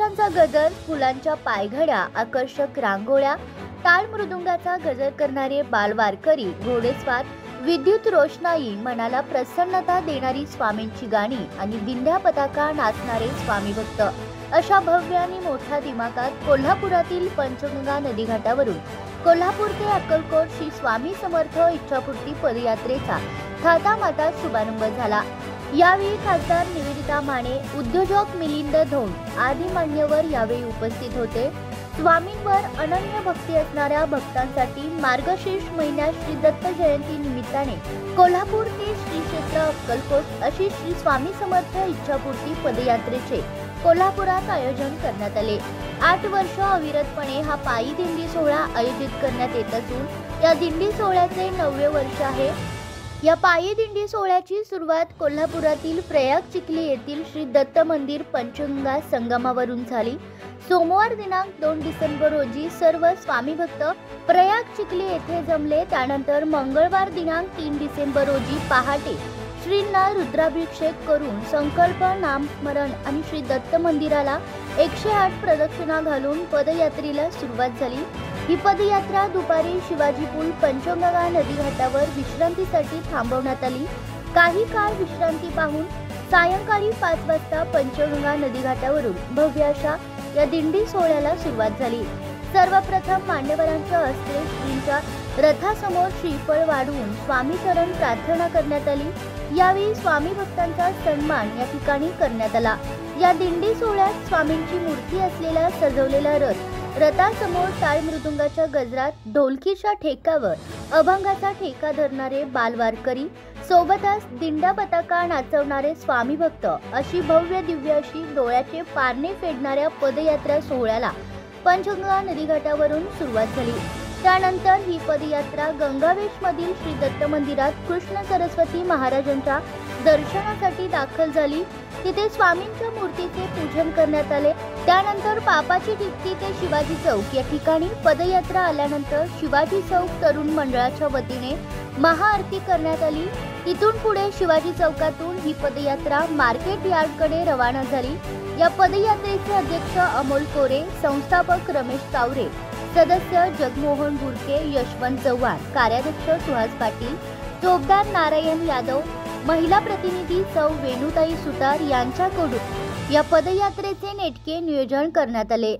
रुद्राक्षांचा गजर, फुलांच्या पायघड्या, आकर्षक रांगोळ्या, टाळ मृदुंगाचा गजर करणारे बालवारकरी, घोडेस्वार, विद्युत रोषणाई, मनाला प्रसन्नता देणारी स्वामींची गाणी आणि दिंड्या पताका नाचणारे स्वामी भक्त अशा भव्य आणि मोठ्या दिमाखात कोल्हापुरातील पंचगंगा नदीघाटावरून कोल्हापूर ते अक्कलकोट श्री स्वामी समर्थ इच्छापूर्ती पदयात्रेचा थाटामाटात शुभारंभ झाला। यावेळी खासदार निवेदिता माने, उद्योजक मिलिंद धोंड आदी मान्यवर यावेळी उपस्थित होते। स्वामींवर अनन्य भक्ती असणाऱ्या भक्तांसाठी मार्गशीर्ष महिन्यात श्री दत्त जयंती निमित्ताने कोल्हापूर ते श्री क्षेत्र अक्कलकोट अशी श्री स्वामी समर्थ इच्छापूर्ती पदयात्रेचे कोल्हापुरात आयोजन करण्यात आले। 8 वर्ष अविरतपणे हा पायी दिंडी सोहळा आयोजित करण्यात येत असून या दिंडी सोहळ्याचे 9वे वर्ष आहे। या पायी दिंडी सोहळ्याची सुरुवात कोल्हापुरातील प्रयाग चिखली येथील श्री दत्त मंदिर पंचगंगा संगमावरून झाली। सोमवार दिनांक 2 डिसेंबर रोजी सर्व स्वामी भक्त प्रयाग चिखली येथे जमले। त्यानंतर मंगळवार दिनांक 3 डिसेंबर रोजी पहाटे श्रींना रुद्राभिषेक करून संकल्प, नामस्मरण आणि श्री दत्त मंदिराला 108 प्रदक्षिणा घालून पदयात्रेला सुरुवात झाली। ही पदयात्रा दुपारी शिवाजी पूल पंचगंगा नदीघाटावर विश्रांतीसाठी थांबवण्यात आली। काही काळ विश्रांती पाहून सायंकाळी 5 वाजता पंचगंगा नदीघाटावरून भव्य अशा या दिंडी सोहळ्याला सुरुवात झाली। सर्वप्रथम मान्यवरांच्या हस्ते श्रींच्या रथासमोर श्रीफळ वाढवून स्वामी चरण प्रार्थना करण्यात आली। यावेळी स्वामी भक्तांचा सन्मान या ठिकाणी करण्यात आला। या दिंडी सोहळ्यात स्वामींची मूर्ती असलेला सजवलेला रथासमोर टाळ मृदुंगाच्या गजरात, ढोलकीच्या ठेक्यावर अभंगाचा ठेका धरणारे बालवारकरी, सोबतच दिंड्या पताका नाचवणारे स्वामी भक्त अशी भव्य दिव्य अशी डोळ्याचे पारणे फेडणाऱ्या पदयात्रा सोहळ्याला पंचगंगा नदीघाटावरून सुरुवात झाली। त्यानंतर ही पदयात्रा गंगावेश मधील श्री दत्त मंदिरात कृष्ण सरस्वती महाराजांच्या दर्शनासाठी दाखल झाली। तिथे स्वामींच्या मूर्तीचे पूजन करण्यात आले। त्यानंतर पापाची टिकती ते शिवाजी चौक या ठिकाणी पदयात्रा आल्यानंतर शिवाजी चौक तरुण मंडळाच्या वतीने महाआरती करण्यात आली। तिथून पुढे शिवाजी चौकातून ही पदयात्रा मार्केट यार्डकडे रवाना झाली। या पदयात्रेचे अध्यक्ष अमोल कोरे, संस्थापक रमेश तावरे, सदस्य जगमोहन बुरके, यशवंत चव्हाण, कार्याध्यक्ष सुहास पाटील, चोपदार नारायण यादव, महिला प्रतिनिधी सौ वेणुताई सुतार यांच्याकडून या पदयात्रेचे नेटके नियोजन करण्यात आले।